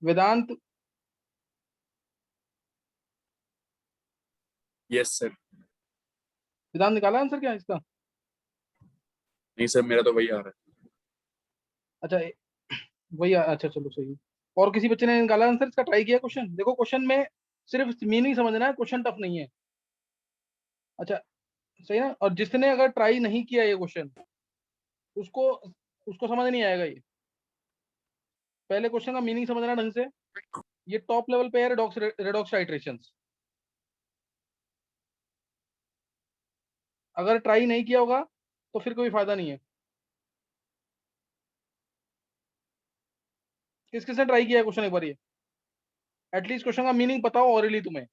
वेदांत, yes sir. वेदांत निकाला answer क्या है इसका? नहीं सर, मेरा तो वही आ रहा है। अच्छा वही अच्छा चलो सही है। और किसी बच्चे ने निकाला आंसर इसका, ट्राई किया क्वेश्चन? देखो क्वेश्चन में सिर्फ मीनिंग समझना है, क्वेश्चन टफ नहीं है। अच्छा सही ना। और जिसने अगर ट्राई नहीं किया ये क्वेश्चन, उसको उसको समझ नहीं आएगा ये। पहले क्वेश्चन का मीनिंग समझना ढंग से। ये टॉप लेवल पे है रेडॉक्स रेडॉक्स टाइट्रेशंस। अगर ट्राई नहीं किया होगा तो फिर कोई फायदा नहीं है। किस किसने ट्राई किया है क्वेश्चन एक बार ये? एटलीस्ट क्वेश्चन का मीनिंग पता हो ऑरली तुम्हें।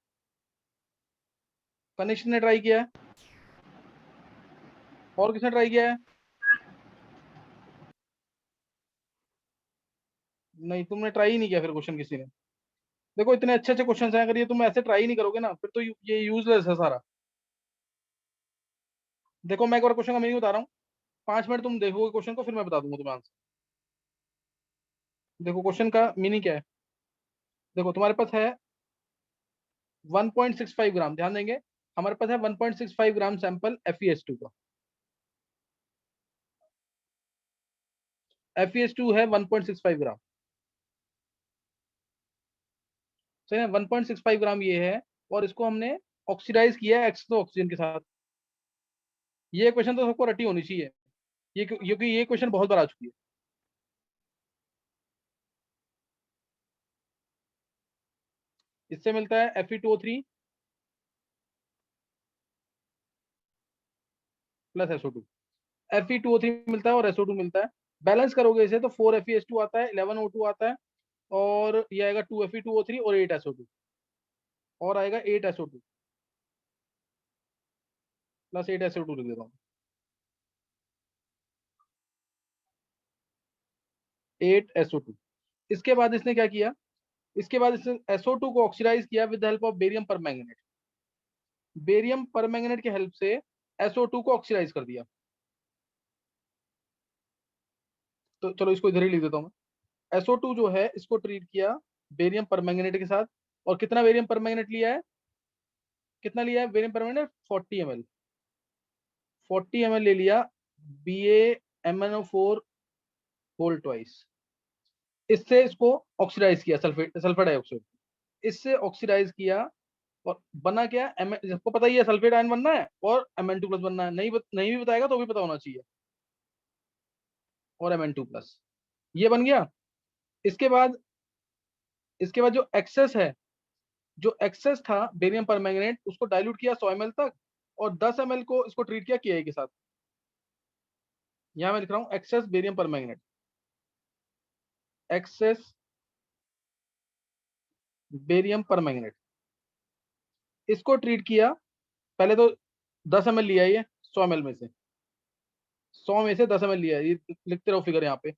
कनिष्क ने ट्राई किया है। और किसने ट्राई किया है? नहीं, तुमने ट्राई ही नहीं किया फिर क्वेश्चन किसी ने। देखो इतने अच्छे अच्छे क्वेश्चन हैं, अगर ये तुम ऐसे ट्राई नहीं करोगे ना, फिर तो ये यूजलेस है सारा। देखो मैं एक बार क्वेश्चन का मीनिंग बता रहा हूँ, 5 मिनट तुम देखोगे क्वेश्चन को, फिर मैं बता दूंगा तुम्हें आंसर। देखो क्वेश्चन का मीनिंग क्या है। देखो तुम्हारे पास है 1.65 ग्राम, ध्यान देंगे। हमारे पास है 1.65 ग्राम सैंपल FeS2 का। FeS2 है 1.65 ग्राम, सही है। 1.65 ग्राम ये है, और इसको हमने ऑक्सीडाइज किया है एक्स ऑक्सीजन के साथ। ये क्वेश्चन तो सबको रटी होनी चाहिए, ये क्योंकि ये क्वेश्चन बहुत बार आ चुकी है। इससे मिलता है Fe2O3 प्लस SO2। Fe2O3 मिलता है और SO2 मिलता है। बैलेंस करोगे इसे तो 4 FeS2 आता है, 11O2 आता है, और ये आएगा 2 Fe2O3 और 8 SO2, और आएगा 8 SO2 प्लस 8 SO2 लिख देता हूँ। 8 SO2। इसके बाद इसने क्या किया? इसके बाद इसने SO2 को ऑक्सीडाइज किया with help of barium permanganate. Barium permanganate की हेल्प से SO2 को ऑक्सीडाइज कर दिया। तो चलो इसको इधर ही लिख देता हूँ मैं। SO2 जो है इसको ट्रीट किया बेरियम परमैंगनेट के साथ। और कितना बेरियम परमैंगनेट लिया है? कितना लिया है बेरियम परमैंगनेट? 40 ml। 40 ml ले लिया BaMnO4 होल ट्वाइस। इससे इसको ऑक्सीडाइज किया, सल्फर डाइऑक्साइड। इससे ऑक्सीडाइज किया, और बना क्या? सबको पता ही है सल्फेट आयन बनना है और Mn2+ बनना है। नहीं भी बताएगा तो भी पता होना चाहिए। और Mn2+, ये बन गया। इसके बाद जो एक्सेस है, जो एक्सेस था बेरियम परमैंगनेट, उसको डाइल्यूट किया 100 ml तक, और 10 ml को इसको ट्रीट किया Ka के साथ। यहां मैं लिख रहा हूं excess barium permanganate, excess barium permanganate. इसको ट्रीट किया, पहले तो 10 ml लिया ये 100 ml में से, 100 में से 10 ml लिया, ये लिखते रहो फिगर यहाँ पे।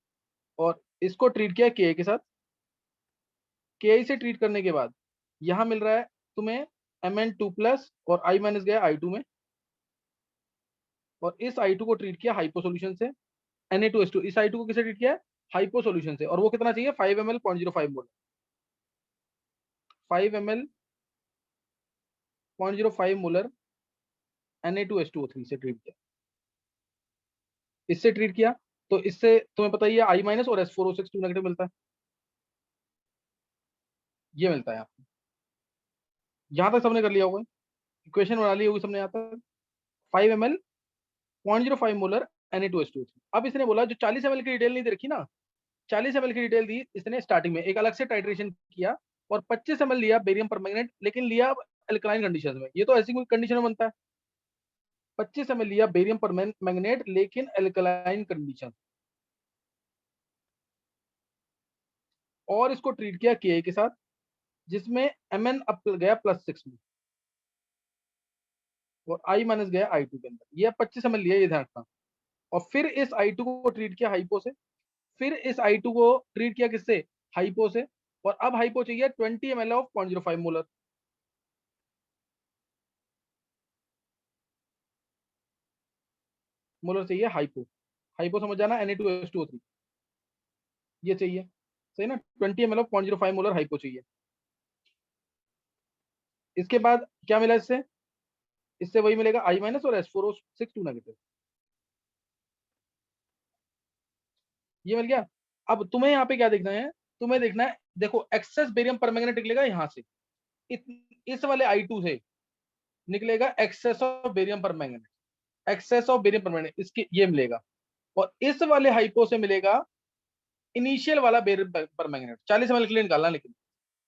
और इसको ट्रीट किया Ka के साथ। Ka से ट्रीट करने के बाद यहाँ मिल रहा है तुम्हें Mn2+, और I माइनस गया I2 में। और इस I2 को ट्रीट किया हाइपो सोल्यूशन से, Na2H2। इस I2 को किसे ट्रीट किया है? हाइपो सोल्यूशन से। और वो कितना चाहिए? 5 ml 0.05 मोल। 5 ml 0.05 मोलर Na2H2O3 से ट्रीट किया। इससे ट्रीट किया तो इससे तुम्हें पता ही है I माइनस और H4O6 2 नेगेटिव मिलता है। ये मिलता है आपको। यहां तक सबने कर लिया होगा, इक्वेशन बना ली होगी सबने यहाँ तक। 5 ml 0.05 मोलर Na2H2O3। अब इसने बोला जो 40 ml की डिटेल नहीं दे रखी ना, 40 ml की डिटेल दी इसने स्टार्टिंग में, एक अलग से टाइट्रेशन किया, और 25 ml लिया बेरियम परमैंगनेट, लेकिन लिया अल्कलाइन कंडीशन में। ये तो ऐसी कोई कंडीशन में बनता है। 25 ml लिया बेरियम परमैंगनेट लेकिन अल्कलाइन कंडीशन, और इसको ट्रीट किया Ka के साथ, जिसमें Mn अप गया +6 में, और I माइनस गया I2 के अंदर। ये 25 ml लिया, ये ध्यान रखना। और फिर इस I2 को ट्रीट किया हाइपो से। फिर इस I2 को ट्रीट किया किससे? हाइपो से। और अब हाइपो चाहिए 20 ml ऑफ 0.05 मोलर। मोलर चाहिए हाइपो। हाइपो समझ जाना, Na2H2O3 ये चाहिए। सही ना, 20 ml ऑफ 0.05 मोलर हाइपो चाहिए। इसके बाद क्या मिला इससे, इससे वही मिलेगा I माइनस और H4O6 2 नेगेटिव, ये मिल गया। अब तुम्हें यहाँ पे क्या देखना है, तुम्हें देखना है, देखो एक्सेस बेरियम परमैंगनेट निकलेगा यहाँ से, इस वाले I2 से निकलेगा excess of barium permanganate, excess of barium permanganate इसके ये मिलेगा, और इस वाले हाइपो से मिलेगा इनिशियल वाला बेरियम परमैंगनेट। 40 ml के लिए निकालना, लेकिन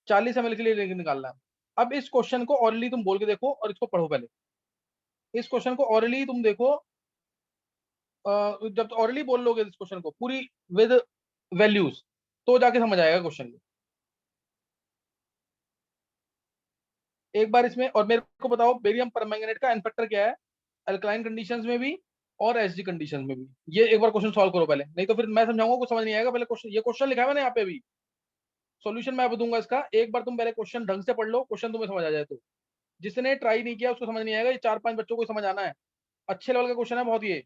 40 ml के लिए निकालना है। अब इस क्वेश्चन को ऑरली तुम बोल के देखो और इसको पढ़ो पहले, इस क्वेश्चन को ऑरली तुम देखो, जब ऑरली बोल लोगे इस क्वेश्चन को पूरी विद वैल्यूज, तो जाके समझ आएगा क्वेश्चन। एक बार इसमें, और मेरे को बताओ बेरियम परमैंगनेट का एन फैक्टर क्या है, अल्कलाइन कंडीशंस में भी और एसडी कंडीशंस में भी। ये एक बार क्वेश्चन सॉल्व करो पहले, नहीं तो फिर मैं समझाऊंगा कुछ समझ नहीं आएगा। पहले क्वेश्चन, ये क्वेश्चन लिखा है मैंने यहाँ पे अभी, सॉल्यूशन मैं दूंगा इसका, एक बार तुम पहले क्वेश्चन ढंग से पढ़ लो, क्वेश्चन तुम्हें समझ आ जाए तो। जिसने ट्राई नहीं किया उसको समझ नहीं आएगा, ये 4-5 बच्चों को समझ आना है, अच्छे लेवल का क्वेश्चन है बहुत ये।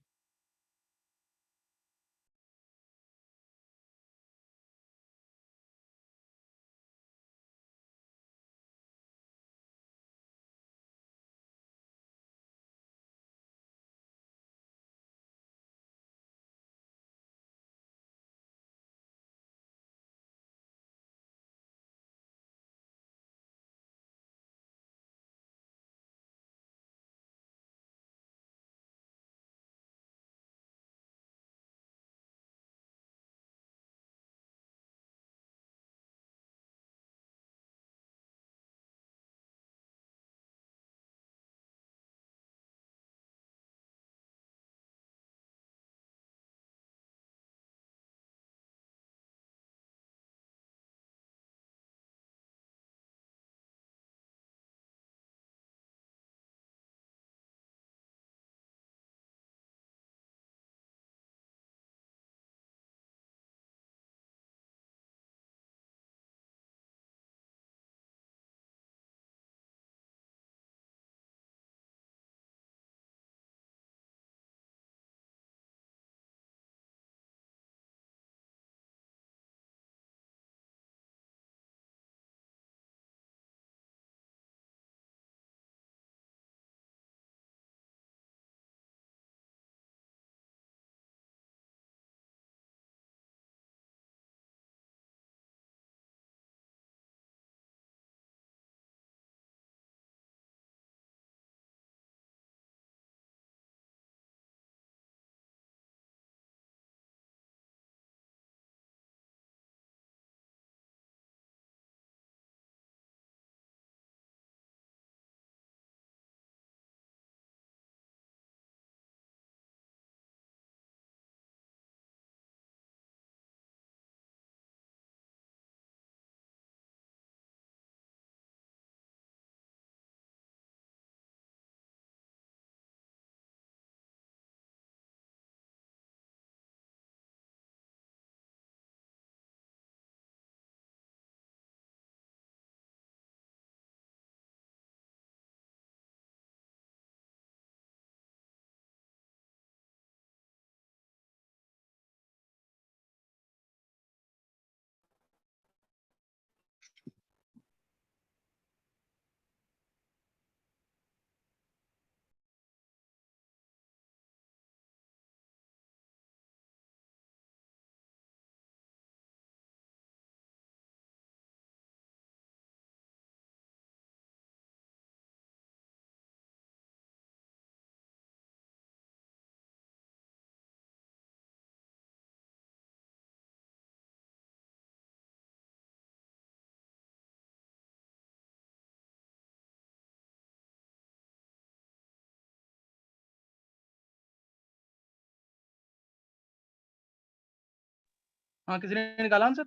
हाँ, किसी ने निकाला आंसर?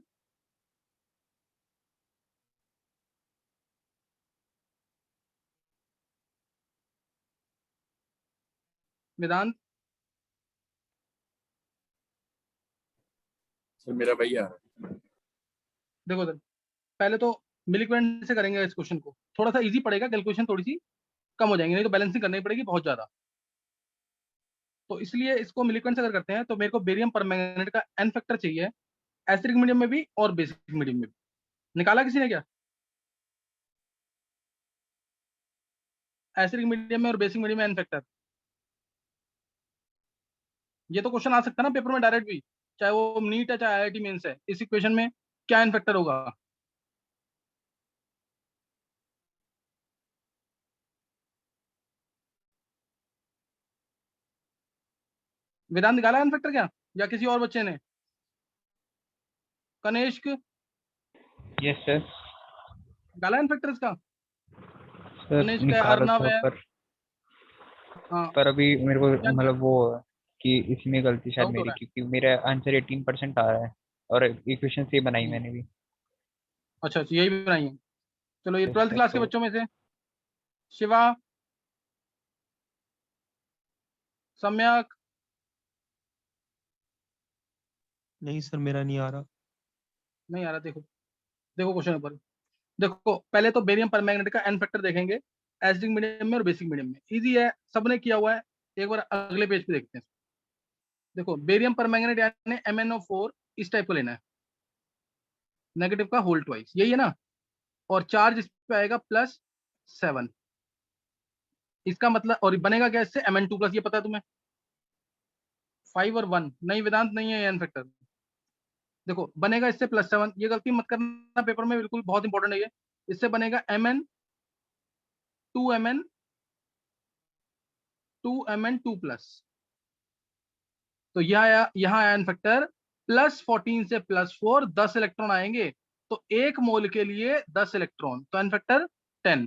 वेदांत? सर मेरा वही आ रहा है। देखो सर, पहले तो मिलीक्वेंट से करेंगे इस क्वेश्चन को, थोड़ा सा इजी पड़ेगा, कैलकुलेशन थोड़ी सी कम हो जाएंगे, नहीं तो बैलेंसिंग करनी पड़ेगी बहुत ज्यादा। तो इसलिए इसको मिलीक्वेंट से अगर करते हैं तो मेरे को बेरियम परमैंगनेट का एन फैक्टर चाहिए, एसिडिक मीडियम में भी और बेसिक मीडियम में भी। निकाला किसी ने क्या? एसिडिक मीडियम में और बेसिक मीडियम में एन फैक्टर। ये तो क्वेश्चन आ सकता है ना पेपर में डायरेक्ट भी, चाहे वो नीट है चाहे आईआईटी मेंस है। इस इक्वेशन में क्या एन फैक्टर होगा? वेदांत निकाला एन फैक्टर क्या, या किसी और बच्चे ने? Kanishk yes sir. निकाला एन फैक्टर इसका? सर कनिष्क है, निकाला अर्नव था है। हाँ, पर अभी मेरे को क्या मतलब वो है कि इसमें गलती शायद डाउट हो मेरी, रहा है? क्योंकि मेरा आंसर 18% आ रहा है और इक्वेशन से बनाई हम्म, मैंने भी। अच्छा अच्छा, यही बनाई है। चलो ये यस 12th सर। क्लास के तो बच्चों में से शिवा, सम्यक। नहीं सर, मेरा नहीं आ रहा। नहीं आ रहा? देखो देखो क्वेश्चन ऊपर। देखो पहले तो बेरियम परमैंगनेट का एन फैक्टर देखेंगे, एसिडिक मीडियम में और बेसिक मीडियम में। इजी है, सबने किया हुआ है। एक बार अगले पेज पे देखते हैं। देखो बेरियम परमैंगनेट यानी MnO4 इस टाइप को लेना है, नेगेटिव का होल ट्वाइस, यही है ना। और चार्ज इस पे आएगा +7। इसका मतलब, और बनेगा क्या इससे? Mn2+, ये पता है तुम्हें। 5 और 1 नहीं, वेदांत नहीं है एन फैक्टर। देखो बनेगा इससे +7, ये गलती मत करना पेपर में, बिल्कुल बहुत इंपॉर्टेंट है ये। इससे बनेगा Mn2Mn 2Mn2+। तो यहाँ आया एन फैक्टर +14 से +4, 10 इलेक्ट्रॉन आएंगे। तो एक मोल के लिए 10 इलेक्ट्रॉन, तो एन फैक्टर 10।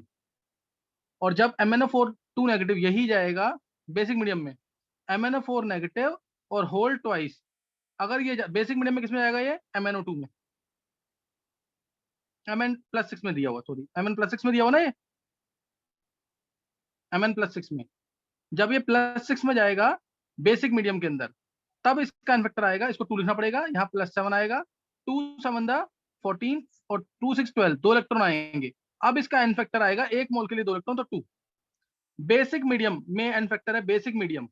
और जब MnO4 2 नेगेटिव यही जाएगा बेसिक मीडियम में, MnO4 नेगेटिव और होल ट्वाइस। अगर ये बेसिक मीडियम में किसमें जाएगा? ये MnO2 में, Mn+6 में दिया हुआ, सॉरी Mn+6 में दिया हुआ ना, ये Mn+6 में। जब ये +6 में जाएगा बेसिक मीडियम के अंदर, तब इसका इन्फेक्टर आएगा। इसको 2 लिखना पड़ेगा, यहाँ +7 आएगा। 2 7 14 और 2 6 12, 2 इलेक्ट्रॉन आएंगे। अब इसका इन्फेक्टर आएगा एक मोल के लिए 2 इलेक्ट्रॉन, तो 2। बेसिक मीडियम में इन्फेक्टर है, बेसिक मीडियम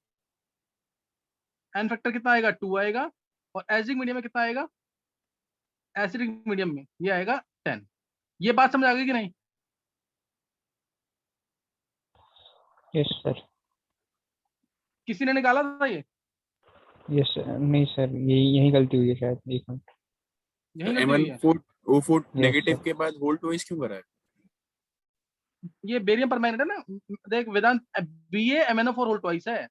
इन्फेक्टर कितना आएगा? 2 आएगा। और एसिडिक मीडियम में कितना आएगा? एसिडिक मीडियम में ये आएगा 10। ये बात समझ आ गई कि नहीं? Yes sir. किसी ने निकाला था ये? Yes sir. नहीं सर, यही यही गलती हुई है शायद, एक मिनट। यही गलती हुई है। MnO4 yes negative sir. के बाद होल ट्वाइस क्यों करा है? ये बेरियम परमैंगनेट है ना, देख वेदांत, BaMnO4 होल ट्वाइस है।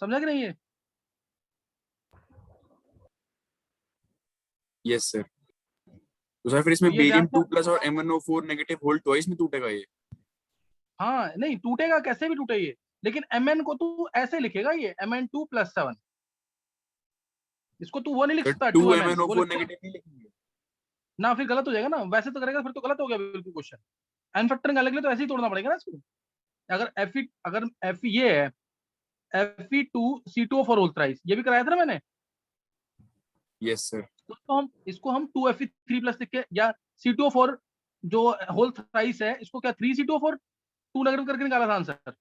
समझा कि नहीं? ये यस सर। तो सर फिर तो इसमें ये ध्यान बेरियम से। 2+ और MnO4 नेगेटिव होल ट्वाइस में टूटेगा ये? हाँ नहीं टूटेगा, कैसे भी टूटे ये। लेकिन Mn को तू ऐसे लिखेगा, ये Mn2+7। इसको तू वो नहीं लिख सर सकता 2 2Mn, वो MnO4 लिखता नेगेटिव नहीं लिखेंगे? ना, फिर गलत हो जाएगा ना। वैसे तो करेगा फिर तो गलत हो गया बिल्कुल क्वेश्चन। एन फैक्टर निकालने के लिए तो ऐसे ही तोड़ना पड़ेगा ना इसको। अगर Fe ये है, Fe2C2O4 होल थ्राइस, ये भी कराया था ना मैंने। Yes sir. तो हम इसको हम 2Fe3+ लिख के, या C2O4 जो होल थ्राइस है, इसको क्या 3C2O4 2 नेगेटिव करके निकाला था आंसर।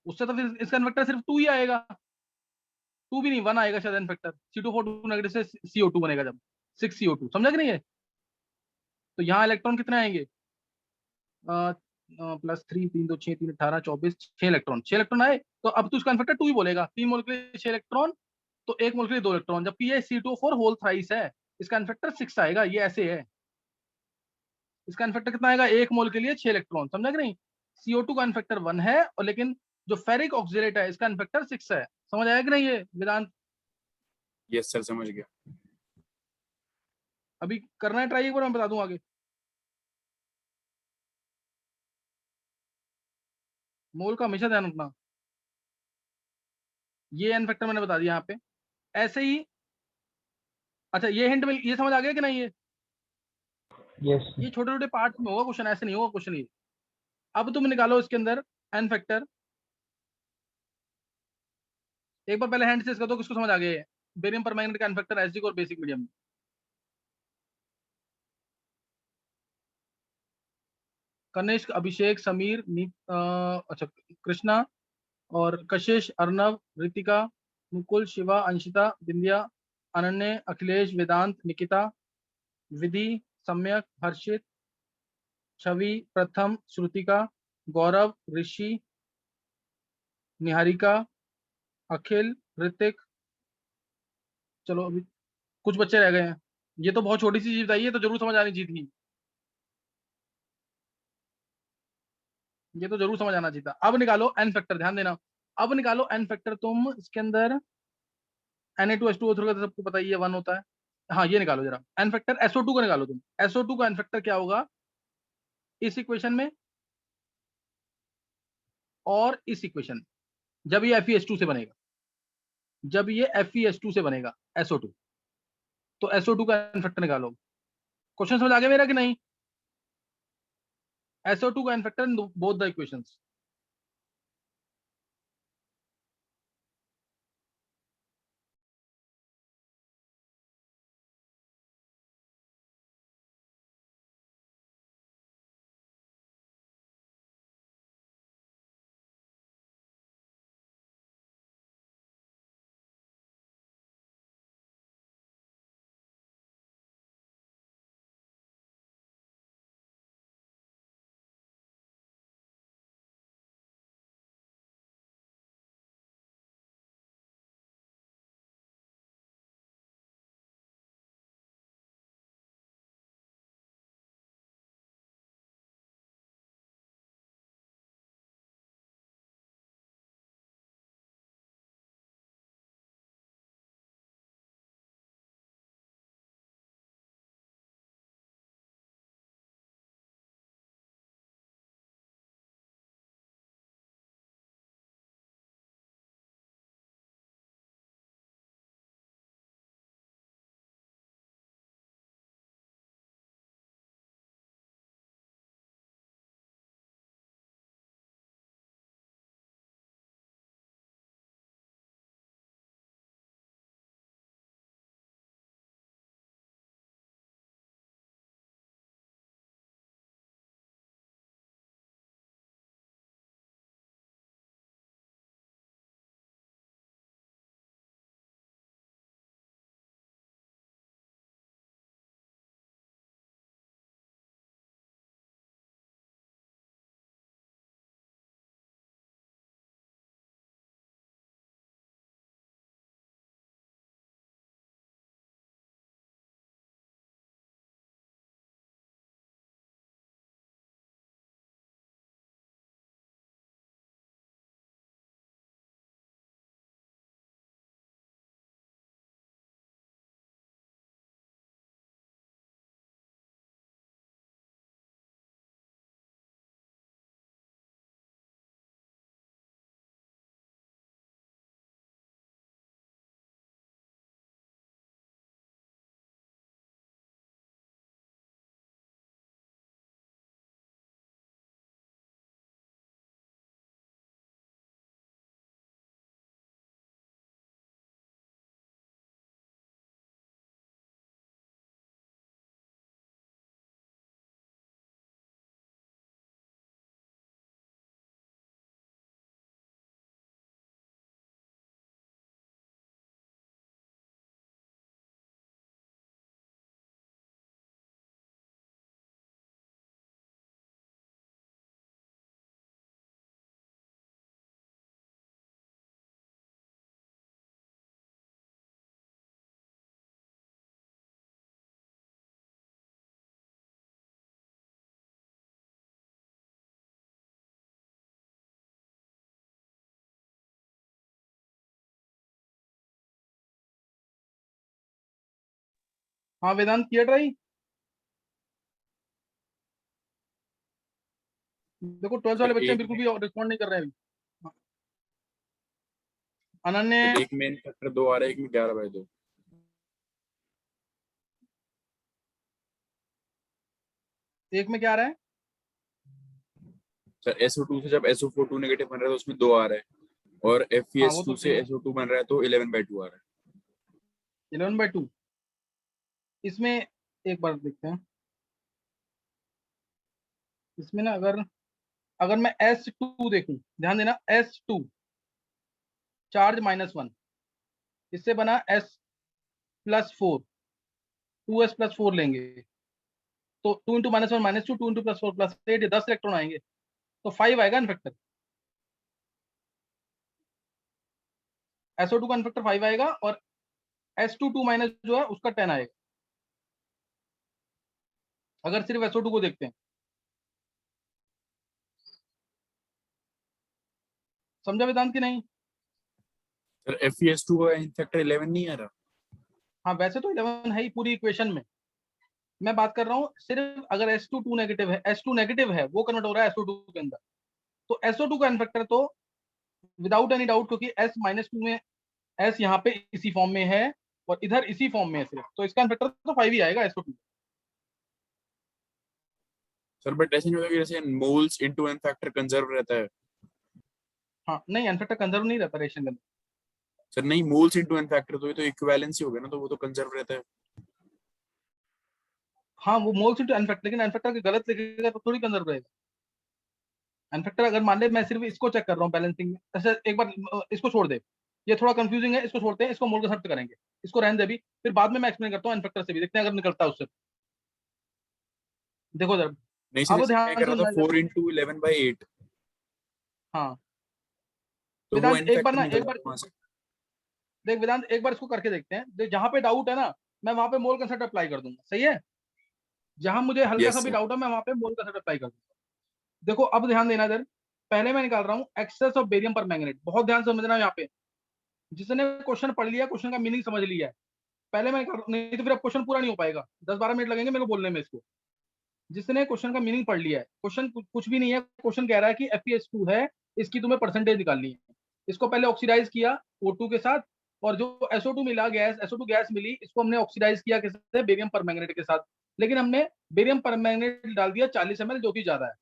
उससे तो फिर इसका इन्फेक्टर सिर्फ 2 ही आएगा। 2 भी नहीं, 1 आएगा शायद इन्फेक्टर। C2O4 2 नेगेटिव से CO2 बनेगा जब, 6CO2। समझा कि नहीं है? तो यहाँ इलेक्ट्रॉन कितने आएंगे? +3 3 2 6 3 18 24, 6 इलेक्ट्रॉन, 6 इलेक्ट्रॉन आए। तो अब तो इसका इन्फेक्टर 2 ही बोलेगा। 3 मोल के लिए 6 इलेक्ट्रॉन, तो 1 मोल के लिए 2 इलेक्ट्रॉन। जबकि ये C2O4 होल थ्राइस है, इसका इन्फेक्टर 6 आएगा। ये ऐसे है, इसका इन्फेक्टर कितना आएगा? 1 मोल के लिए 6 इलेक्ट्रॉन। समझा कि नहीं? CO2 का इन्फेक्टर 1 है, और लेकिन जो फेरिक ऑक्सीलेट है इसका इन्फेक्टर 6 है। समझ आया कि नहीं ये वेदांत? यस सर, समझ गया। अभी करना है ट्राई, एक बार मैं बता दूं आगे। मोल का हमेशा ध्यान रखना। ये एन फैक्टर मैंने बता दिया यहाँ पे, ऐसे ही। अच्छा ये हिंट में ये समझ आ गया कि नहीं? यस ये छोटे छोटे पार्ट्स में होगा क्वेश्चन, ऐसे नहीं होगा क्वेश्चन ये। अब तुम निकालो इसके अंदर एन फैक्टर। एक बार पहले हैंड से इसका दो, किसको समझ आ गया है? बेरियम परमैंगनेट का एन फैक्टर एसिडिक और बेसिक मीडियम में। कनिष्क, अभिषेक, समीर, अच्छा कृष्णा और कशिश, अर्नव, रितिका, मुकुल, शिवा, अंशिता, बिंदिया, अनन्य, अखिलेश, वेदांत, निकिता, विधि, सम्यक, हर्षित, छवि, प्रथम, श्रुतिका, गौरव, ऋषि, निहारिका, अखिल, ऋतिक। चलो अभी कुछ बच्चे रह गए हैं। ये तो बहुत छोटी सी चीज बताइए, तो जरूर समझ आनी चाहिए थी। ये तो जरूर समझ आना चाहिए था। अब निकालो एन फैक्टर, ध्यान देना। अब निकालो एन फैक्टर तुम इसके अंदर। Na2H2O3 का तो सबको पता ही है, 1 होता है। हाँ ये निकालो जरा, एन फैक्टर SO2 का निकालो तुम। SO2 का एन फैक्टर क्या होगा इस इक्वेशन में और इस इक्वेशन में, जब ये FeH2 से बनेगा, जब ये FeH2 से बनेगा SO2, तो SO2 का एन फैक्टर निकालो। क्वेश्चन समझ आ गया मेरा कि नहीं? SO2 का N factor in both the equations. हाँ वेदांत, किया ट्राई। देखो 12th वाले सर बच्चे एक बिल्कुल में भी रिस्पॉन्ड नहीं कर रहे हैं अभी। अनन्य, सर एक में एन फैक्टर 2 आ रहा है, एक में 11/2। एक में क्या आ रहा है? सर SO2 से जब SO42 नेगेटिव बन रहा है तो उसमें 2 आ रहा है, और हाँ वो तो FeS2 सही से है, SO2 बन रहा है तो 11/2 आ रहा है। 11/2। इसमें एक बार देखते हैं। इसमें ना अगर अगर मैं S2 देखूं, ध्यान देना, S2 चार्ज -1, इससे बना S+4, 2s+4 लेंगे तो 2 × -1 -2, 2 × +4 +8, 10 इलेक्ट्रॉन आएंगे तो 5 आएगा इनफेक्टर। SO2 का इनफेक्टर 5 आएगा और S22- जो है उसका 10 आएगा, अगर सिर्फ SO2 को देखते हैं। समझा वेदांत की नहीं? सर FeS2 का इनफैक्टर 11 नहीं आ रहा। हाँ वैसे तो 11 है ही पूरी इक्वेशन में, मैं बात कर रहा हूँ सिर्फ अगर S22 नेगेटिव है, S2 नेगेटिव है, वो कन्वर्ट हो रहा है SO2 के अंदर, तो SO2 का इनफेक्टर तो विदाउट एनी डाउट, क्योंकि S-2 में S यहाँ पे इसी फॉर्म में है और इधर इसी फॉर्म में है सिर्फ, तो इसका इनफेक्टर तो 5 ही आएगा SO2। सर बट ऐसे नहीं होता कि जैसे मोल्स इनटू इनफैक्टर कंजर्व रहता है। हाँ नहीं, इनफेक्टर कंजर्व नहीं रहता रेशन के अंदर। सर नहीं, मोल्स इनटू इनफैक्टर तो ये तो इक्विवेलेंसी हो गया ना, तो वो तो कंजर्व रहता है। हाँ वो मोल्स इनटू इनफेक्टर, लेकिन इनफेक्टर के गलत लिखेगा तो थोड़ी कंजर्व रहेगा। इनफेक्टर अगर मान ले मैं सिर्फ इसको चेक कर रहा हूँ बैलेंसिंग में, ऐसे एक बार इसको छोड़ दे, ये थोड़ा कंफ्यूजिंग है, इसको छोड़ते हैं, इसको मोल के साथ करेंगे, इसको रहने दे भी, फिर बाद में मैं एक्सप्लेन करता हूँ इनफेक्टर से भी, देखते हैं अगर निकलता है उससे। देखो जरा, नहीं सर, अब जैसे मैं ध्यान कर से रहा था सुनना जरा। 4 × 11/8, हाँ तो वो वेदांत एक बार इनफैक्टर ना, निकल एक बार जाता वहां से। देख वेदांत, एक बार इसको करके देखते हैं, देख जहां पे डाउट है ना, मैं वहां पे मोल कंसेप्ट अप्लाई कर दूंगा, सही है? जहां मुझे हल्का सा यस भी सर। डाउट है मैं वहां पे मोल कंसेप्ट अप्लाई कर दूंगा। देखो अब ध्यान देना इधर, पहले मैं निकाल रहा हूँ एक्सेस ऑफ बेरियम पर मैंगनेट, बहुत ध्यान से समझना यहाँ पे, जिसने क्वेश्चन पढ़ लिया, क्वेश्चन का मीनिंग समझ लिया है, पहले मैं निकाल, नहीं तो फिर अब क्वेश्चन पूरा नहीं हो पाएगा, 10-12 मिनट लगेंगे मेरे को बोलने में इसको। जिसने क्वेश्चन का मीनिंग पढ़ लिया है, क्वेश्चन कुछ भी नहीं है, क्वेश्चन कह रहा है कि FeS2 है, इसकी तुम्हें परसेंटेज निकालनी है। इसको पहले ऑक्सीडाइज किया O2 के साथ, और जो SO2 मिला गैस, SO2 गैस मिली, इसको हमने ऑक्सीडाइज किया किससे? बेरियम परमैंगनेट के साथ, लेकिन हमने बेरियम परमैंगनेट डाल दिया 40 ml, जो कि ज्यादा है।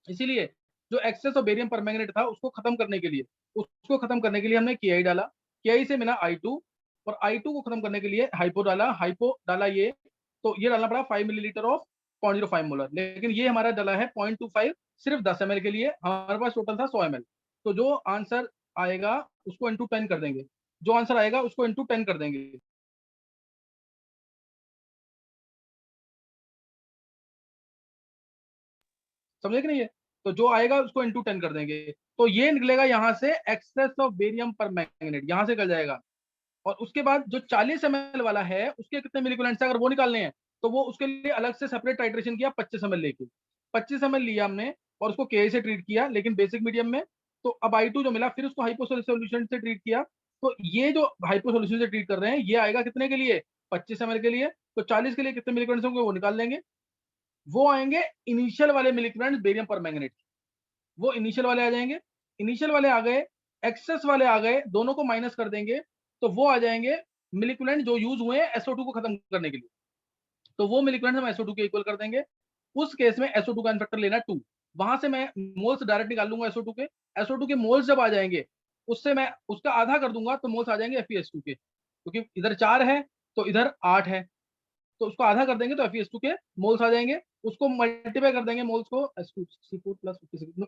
इसीलिए जो एक्सेस ऑफ बेरियम परमैंगनेट था उसको खत्म करने के लिए, हमने KI डाला, KI से मिला I2, और I2 को खत्म करने के लिए हाइपो डाला ये, तो ये डालना पड़ा 5 मिलीलीटर ऑफ 0.05 मोलर, लेकिन ये हमारा डाला है 0.25, सिर्फ 10 ml के लिए, हमारे पास टोटल था 100 ml। तो जो आंसर आएगा उसको इंटू 10 कर देंगे, जो आंसर आएगा उसको इंटू 10 कर देंगे। समझे कि नहीं है? तो जो आएगा उसको इंटू 10 कर देंगे, तो ये निकलेगा यहाँ से एक्सेस ऑफ बेरियम पर मैग्नेट, यहाँ से निकल जाएगा। और उसके बाद जो 40 ml वाला है उसके कितने मिलीकुलेंट्स अगर वो निकालने हैं, तो वो उसके लिए अलग से सेपरेट टाइट्रेशन किया 25 ml लेके, 25 ml लिया हमने और उसको KI से ट्रीट किया, लेकिन बेसिक मीडियम में। तो अब I2 जो मिला, फिर उसको हाइपो सॉल्यूशन से ट्रीट किया, तो ये जो हाइपो सॉल्यूशन से ट्रीट कर रहे हैं ये आएगा कितने के लिए? 25 ml के लिए। तो 40 के लिए कितने मिलीकुलेंट्स होंगे वो निकाल लेंगे, वो आएंगे इनिशियल वाले मिलीकुलेंट्स बेरियम परमैंगनेट, वो इनिशियल वाले आ जाएंगे, इनिशियल वाले आ गए, एक्सेस वाले आ गए, दोनों को माइनस कर देंगे, तो वो आ जाएंगे मिलिकुलेंट जो यूज हुए हैं SO2 को खत्म करने के लिए, तो वो मिलिकुलेंट हम SO2 के इक्वल कर देंगे। उस केस में SO2 का इनफेक्टर लेना 2, वहां से मैं मोल्स डायरेक्ट निकाल लूंगा SO2 के मोल्स जब आ जाएंगे उससे मैं उसका आधा कर दूंगा, तो मोल्स आ जाएंगे FeS2 के, क्योंकि इधर 4 है तो इधर 8 है, तो उसको आधा कर देंगे तो FeS2 के मोल्स आ जाएंगे, उसको मल्टीप्लाई कर देंगे मोल्स को, S2 प्लस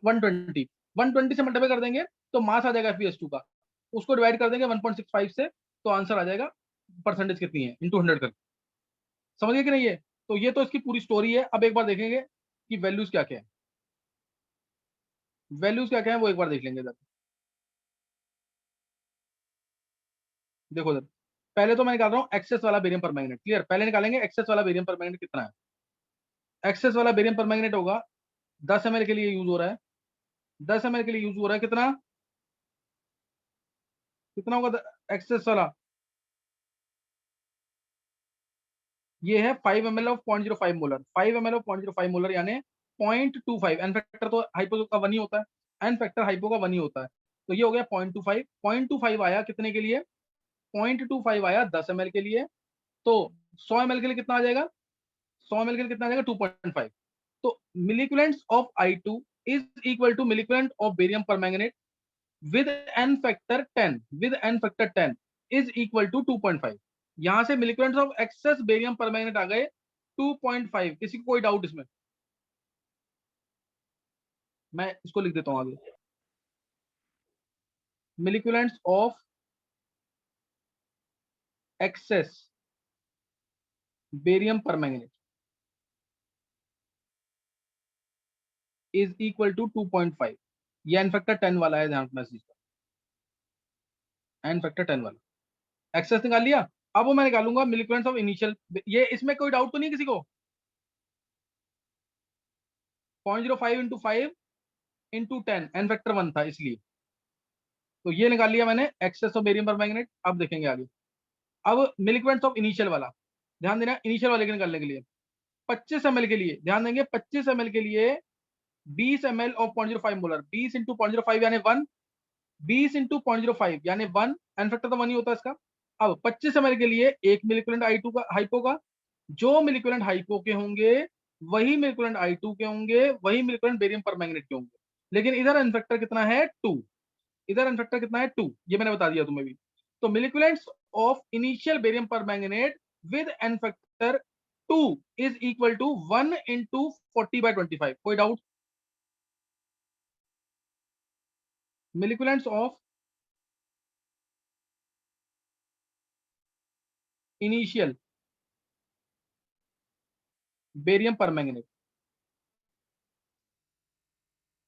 120, 120 से मल्टीप्लाई कर देंगे तो मास आ जाएगा FeS2 का, उसको डिवाइड कर देंगे 1.65 से, तो आंसर आ जाएगा परसेंटेज कितनी है इंटू 100 कर। समझ गए कि नहीं? है तो ये तो इसकी पूरी स्टोरी है। अब एक बार देखेंगे कि वैल्यूज क्या क्या है, वो एक बार देख लेंगे। देखो जरा, पहले तो मैं निकाल रहा हूँ एक्सेस वाला बेरियम परमैंगनेट, क्लियर? पहले निकालेंगे एक्सेस वाला बेरियम परमैंगनेट कितना है। एक्सेस वाला बेरियम परमैंगनेट होगा 10 ml के लिए यूज हो रहा है, 10 ml के लिए यूज हो रहा है, कितना कितना होगा एक्सेस वाला? ये है 5 ml of 0.05 molar, 5 ml of 0.05 molar यानी 0.25, एन फैक्टर तो हाइपो का 1 ही होता है, एन फैक्टर हाइपो का 1 ही होता है, तो ये हो गया 0.25, 0.25 आया कितने के लिए? 0.25 आया 10 ml के लिए, तो 100 ml के लिए कितना आ जाएगा? 100 ml के लिए कितना आ जाएगा? 2.5। तो milliequivalents of I2 is equal to milliequivalent of barium permanganate with n factor 10 is equal to 2.5। यहां से milliequivalents of excess barium permanganate आ गए 2.5। किसी को कोई डाउट इसमें? मैं इसको लिख देता हूं आगे, milliequivalents of excess barium permanganate is equal to 2.5। ये एन फैक्टर 10 वाला है, ध्यान रखना इस चीज का, एन फैक्टर 10 वाला। एक्सेस निकाल लिया। अब वो मैं निकालूंगा मिलिक्वेंस ऑफ इनिशियल। ये इसमें कोई डाउट तो नहीं किसी को? 0.05 इंटू 5 इंटू 10, एन फैक्टर 1 था इसलिए। तो ये निकाल लिया मैंने एक्सेस ऑफ बेरियम परमैंगनेट। अब देखेंगे आगे। अब मिलिक्वेंस ऑफ इनिशियल वाला ध्यान देना, इनिशियल वाले के निकालने के लिए 25 ml के लिए ध्यान देंगे, 25 ml के लिए 20 ml ऑफ 0.05 मोलर, 20 इंटू 0.05 यानी 1, 20 इंटू 0.05 यानी 1, एन फैक्टर तो 1 ही होता है इसका। अब 25 ml के लिए एक मिलिक्वेलेंट I2 का, हाइपो का, जो मिलिक्वेलेंट हाइपो के होंगे वही मिलिक्वेलेंट I2 के होंगे, वही मिलिक्वेलेंट बेरियम परमैंगनेट के होंगे। लेकिन इधर एन फैक्टर कितना है? 2। इधर एन फैक्टर कितना है? 2। ये मैंने बता दिया तुम्हें भी। तो milliequivalents of initial barium permanganate with n factor 2 is equal to 1 into 40/25। कोई doubt? Milliequivalents of initial barium permanganate,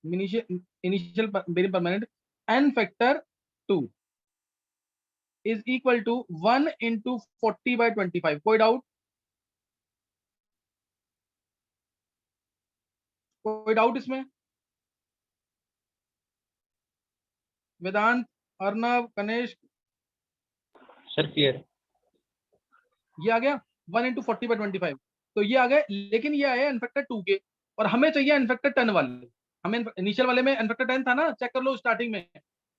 initial barium permanganate n factor 2 is equal to 1 into 40/25। कोई डाउट? कोई डाउट इसमें? Vedant, Arnav, Kanesh, sir clear. ये आ गया 1 into 40/25। तो ये आ गए, लेकिन ये आया एन फैक्टर 2 के, और हमें चाहिए एन फैक्टर 10 वाले। हमें इनिशियल वाले में एन फैक्टर 10 था ना, चेक कर लो स्टार्टिंग में।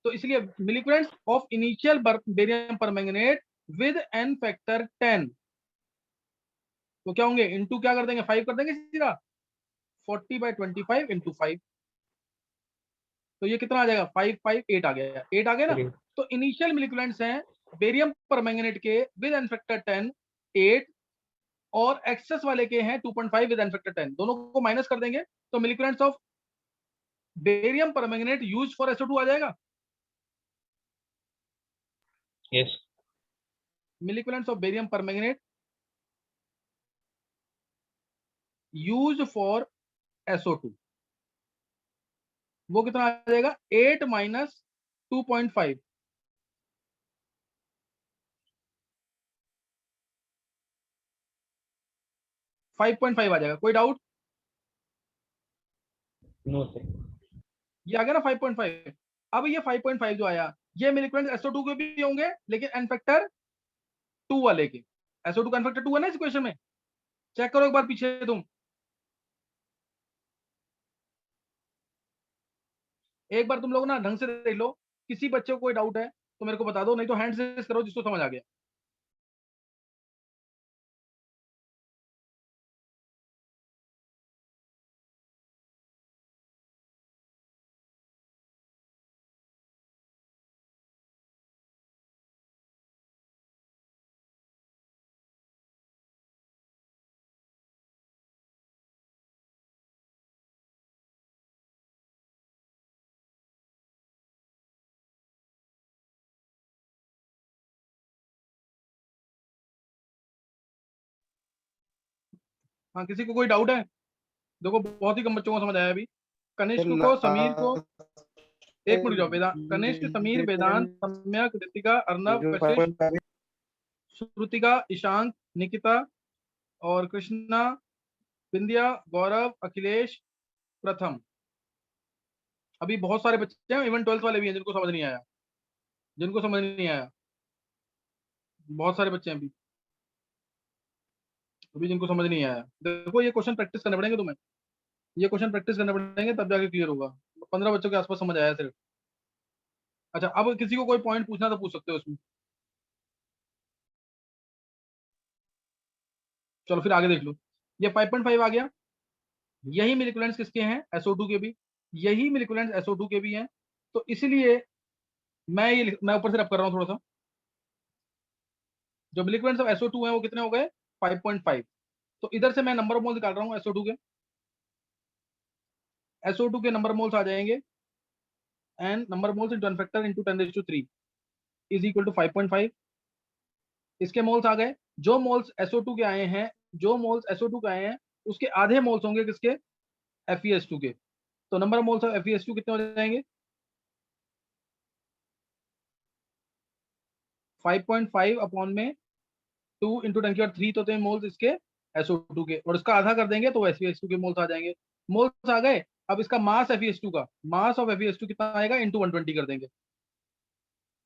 तो इसलिए milliequivalents of initial barium permanganate with n factor 10, तो क्या होंगे? इंटू क्या कर देंगे? 5 कर देंगे सीधा, 40/25 इंटू 5। तो ये कितना आ जाएगा? 5 5 8 आ गया, 8 आ गया ना। तो इनिशियल मिलिक्वेंट्स हैं बेरियम परमैंगनेट के विद एन फैक्टर 10 8, और एक्सेस वाले के हैं 2.5 विद एन फैक्टर 10। दोनों को माइनस कर देंगे तो milliequivalents of barium permanganate used for SO2 आ जाएगा। Yes. Milliequivalents of barium permanganate used for SO2, वो कितना आ जाएगा? 8 माइनस 2.5, 5.5 आ जाएगा। कोई डाउट? No sir. ये आ गया ना 5.5। अब ये 5.5 जो आया, ये मिलिक्वेंट SO2 के भी होंगे, लेकिन एन फैक्टर 2 वाले के। SO2 का एन फैक्टर 2 है ना इस इक्वेशन में, चेक करो एक बार पीछे तुम, एक बार तुम लोग ना ढंग से देख लो। किसी बच्चे को कोई डाउट है तो मेरे को बता दो, नहीं तो हैंड रेज करो जिसको समझ आ गया। हाँ, किसी को कोई डाउट है? देखो बहुत ही कम बच्चों को समझ आया अभी। कनिष्क को, समीर को, एक मिनट जाओ, वेदांत, कनिष्क, समीर, वेदांत, सम्यक, ऋतिका, अर्नव, कशिश, श्रुतिका, ईशांक, निकिता और कृष्णा, बिंदिया, गौरव, अखिलेश, प्रथम। अभी बहुत सारे बच्चे हैं, इवन 12th वाले भी हैं जिनको समझ नहीं आया, जिनको समझ नहीं आया, बहुत सारे बच्चे हैं अभी अभी जिनको समझ नहीं आया। देखो ये क्वेश्चन प्रैक्टिस करने पड़ेंगे तुम्हें, ये क्वेश्चन प्रैक्टिस करने पड़ेंगे तब जाके क्लियर होगा। 15 बच्चों के आसपास समझ आया सिर्फ। अच्छा, अब किसी को कोई पॉइंट पूछना तो पूछ सकते हो इसमें। चलो फिर आगे देख लो। ये 5.5 आ गया, यही मिलिक्वेलेंट्स किसके हैं? SO2 के भी, यही मिलिक्वेलेंट्स SO2 के भी हैं। तो इसलिए मैं ऊपर से रब कर रहा हूँ थोड़ा सा। जो मिलिक्वेलेंट्स ऑफ SO2 हैं वो कितने हो गए? 5.5। तो इधर से मैं नंबर ऑफ मोल्स निकाल रहा हूँ SO2 के। SO2 के नंबर मोल्स आ जाएंगे, and number moles into N factor into 10⁻³ is equal to 5.5 इसके मोल्स आ गए। जो मोल्स SO2 के आए हैं, जो मोल्स SO2 के आए हैं उसके आधे मोल्स होंगे किसके, FeS2 के। तो number of moles of FeS2 कितने हो जाएंगे, 5.5 अपॉन में 2 इंटू 10⁻³ तो होते हैं मोल्स इसके SO2 के, और इसका आधा कर देंगे तो FeS2 के मोल्स आ जाएंगे। मोल्स आ गए। अब इसका मास FeS2 का, मास ऑफ FeS2 कितना आएगा, इंटू 120 कर देंगे।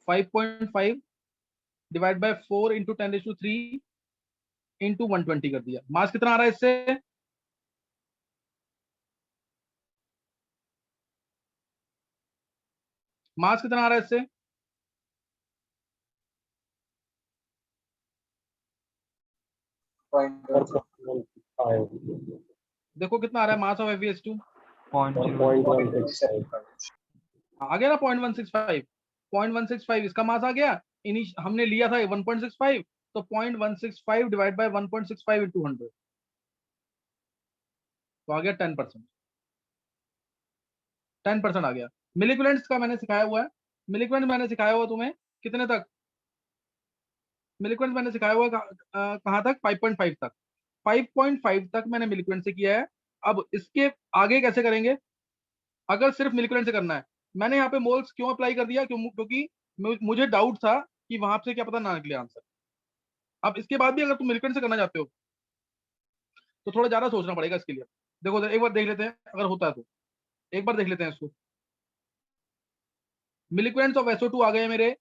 5.5 डिवाइड बाय 4 इंटू 10⁻³ इंटू 120 कर दिया। मास कितना आ रहा है इससे, मास कितना आ रहा है इससे, देखो कितना आ रहा है मास ऑफ FeS2, 0.0 आ गया ना 0.165। 0.165 इसका मास आ गया। हमने लिया था 1.65, तो 0.165 डिवाइड बाय 1.65 इंटू 100 तो आ गया 10%। 10% आ गया। मिलिक्वेलेंट्स का मैंने सिखाया हुआ है, मिलिक्वेलेंट मैंने सिखाया हुआ तुम्हें कितने तक, मिलिक्वेलेंट मैंने सिखाया हुआ कहाँ तक, 5.5 तक। 5.5 तक मैंने मिलिक्वेलेंट से किया है। अब इसके आगे कैसे करेंगे, अगर सिर्फ मिलिक्वेलेंट से करना है। मैंने यहाँ पे मोल्स क्यों अप्लाई कर दिया, क्योंकि मुझे डाउट था कि वहां से क्या पता ना निकले आंसर। अब इसके बाद भी अगर तुम मिलिक्वेलेंट से करना चाहते हो तो थोड़ा ज्यादा सोचना पड़ेगा इसके लिए। देखो एक बार देख लेते हैं, अगर होता है तो एक बार देख लेते हैं इसको। मिलिक्वेलेंट्स ऑफ SO2 आ गए मेरे,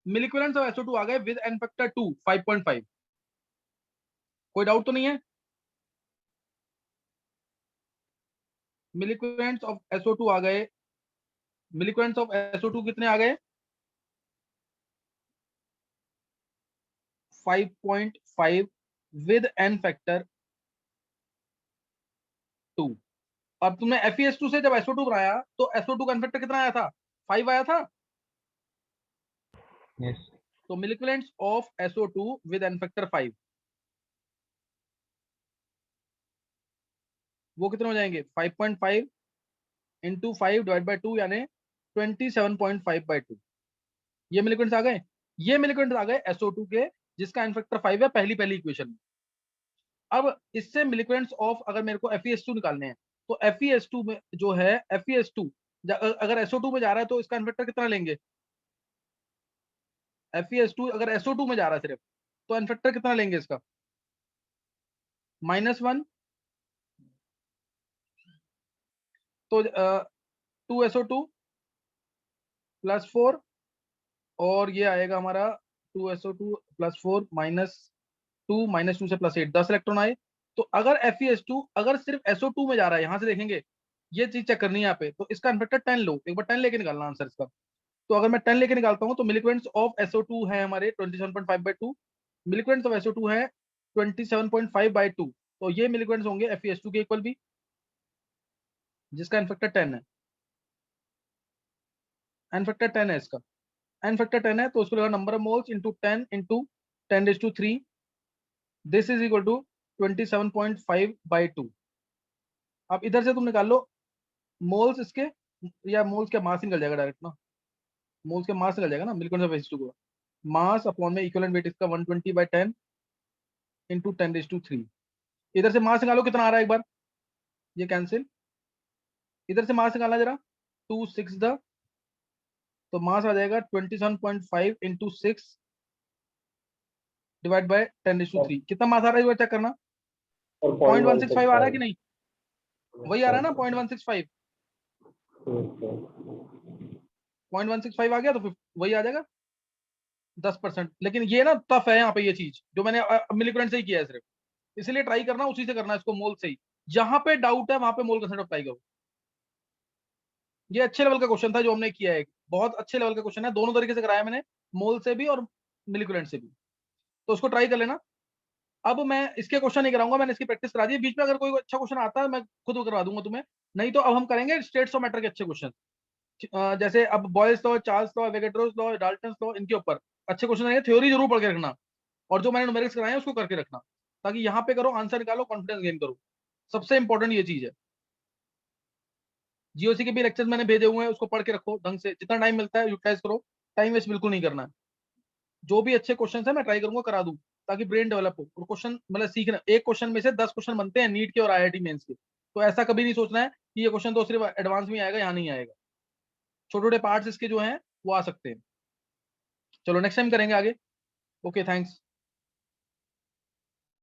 मिलिक्वेलेंट्स ऑफ SO2 आ गए विद एन फैक्टर 2 5.5। कोई डाउट तो नहीं है। मिलिक्वेलेंट्स ऑफ SO2 आ गए, मिलिक्वेलेंट्स ऑफ SO2 कितने आ गए, 5.5 विद एन फैक्टर 2। अब तुमने FeS2 से जब SO2 बनाया तो SO2 का एन फैक्टर कितना आया था, 5 आया था। yes तो milliequivalents of SO2 with n factor 5 वो कितने हो जाएंगे, 5.5 इंटू 5 डिवाइड बाई 2 यानी 27.5/2। ये मिलिक्वेलेंट्स आ गए। ये मिलिक्वेलेंट्स आ गए SO2 के जिसका एन फैक्टर 5 है, पहली इक्वेशन में। अब इससे मिलिक्वेलेंट्स ऑफ अगर मेरे को FeS2 निकालने हैं तो FeS2 में जो है FeS2 अगर SO2 में जा रहा है तो इसका एन फैक्टर कितना लेंगे, FeS2 अगर SO2 में जा रहा है सिर्फ तो एन फैक्टर कितना लेंगे इसका, -1। तो 2SO2 +4 और ये आएगा हमारा 2SO2 +4 -2 -2 से +8 10 इलेक्ट्रॉन आए। तो अगर FeS2 अगर सिर्फ SO2 में जा रहा है, यहां से देखेंगे ये चीज चेक करनी है यहाँ पे, तो इसका एन फैक्टर 10 लो, एक बार 10 लेके निकालना आंसर इसका। तो अगर मैं 10 लेके निकालता हूँ तो मिलिक्वेलेंट्स ऑफ SO2 है हमारे 27.5/2, मिलिक्वेलेंट्स ऑफ SO2 है 27.5/2। तो ये मिलिक्वेलेंट्स होंगे FeS2 के इक्वल भी, जिसका एन फैक्टर 10 है। एन फैक्टर 10 है इसका, एन फैक्टर 10 है तो उसको लगा number of moles into 10 into 10⁻³ this is equal to 27.5/2। अब इधर से तुम निकाल लो मोल्स इसके, या मोल्स का मास निकल जाएगा डायरेक्ट ना, मोल्स के मास निकल जाएगा ना मिलिक्वेलेंट्स ऑफ SO2 को। मास अपॉन में इक्विवेलेंट वेट इसका 120/10 इंटू 10⁻³। इधर से मास निकालो कितना आ रहा है एक बार, ये कैंसिल। इधर से मास निकालना जरा, 2 6 द, तो मास आ जाएगा 27.5 इंटू 6 डिवाइड बाय 10⁻³। कितना मास आ रहा है चेक करना, 0.165 आ रहा है कि नहीं, वही आ रहा है ना 0.165, 0.165 आ गया तो फिर वही आ जाएगा 10%। लेकिन ये ना टफ है यहाँ पे, ये चीज जो मैंने मिलिक्वेलेंट से ही किया है सिर्फ, इसलिए ट्राई करना उसी से करना इसको, मोल से ही। जहां पे डाउट है वहां पे मोल कंसेप्ट अप्लाई करो। ये अच्छे लेवल का क्वेश्चन था जो हमने किया है, बहुत अच्छे लेवल का क्वेश्चन है, दोनों तरीके से कराया मैंने, मोल से भी और मिलिक्वेलेंट से भी, तो उसको ट्राई कर लेना। अब मैं इसके क्वेश्चन नहीं कराऊंगा, मैंने इसकी प्रैक्टिस करा दी। बीच में अगर कोई अच्छा क्वेश्चन आता है मैं खुद करवा दूंगा तुम्हें, नहीं तो अब हम करेंगे स्टेट्स ऑफ मैटर के अच्छे क्वेश्चन, जैसे अब Boyle's law, Charles law, Avogadro's law, Dalton's law, इनके ऊपर अच्छे क्वेश्चन आएंगे। थ्योरी जरूर पढ़ के रखना, और जो मैंने न्यूमेरिक्स कराए हैं उसको करके रखना, ताकि यहाँ पे करो आंसर निकालो, कॉन्फिडेंस गेन करो। सबसे इंपॉर्टेंट ये चीज है। जीओसी के भी लेक्चर्स मैंने भेजे हुए हैं, उसको पढ़ के रखो ढंग से, जितना टाइम मिलता है यूटिलाइज करो, टाइम वेस्ट बिल्कुल नहीं करना है। जो भी अच्छे क्वेश्चन है मैं ट्राई करूंगा करा दूं, ताकि ब्रेन डेवलप हो और क्वेश्चन मतलब सीखना। एक क्वेश्चन में से 10 क्वेश्चन बनते हैं नीट के और आईआईटी मेंस के, तो ऐसा कभी नहीं सोचना है कि ये क्वेश्चन तो सिर्फ एडवांस में आएगा, यहाँ नहीं आएगा। छोटे छोटे पार्ट्स इसके जो हैं वो आ सकते हैं। चलो नेक्स्ट टाइम करेंगे आगे। Okay thanks.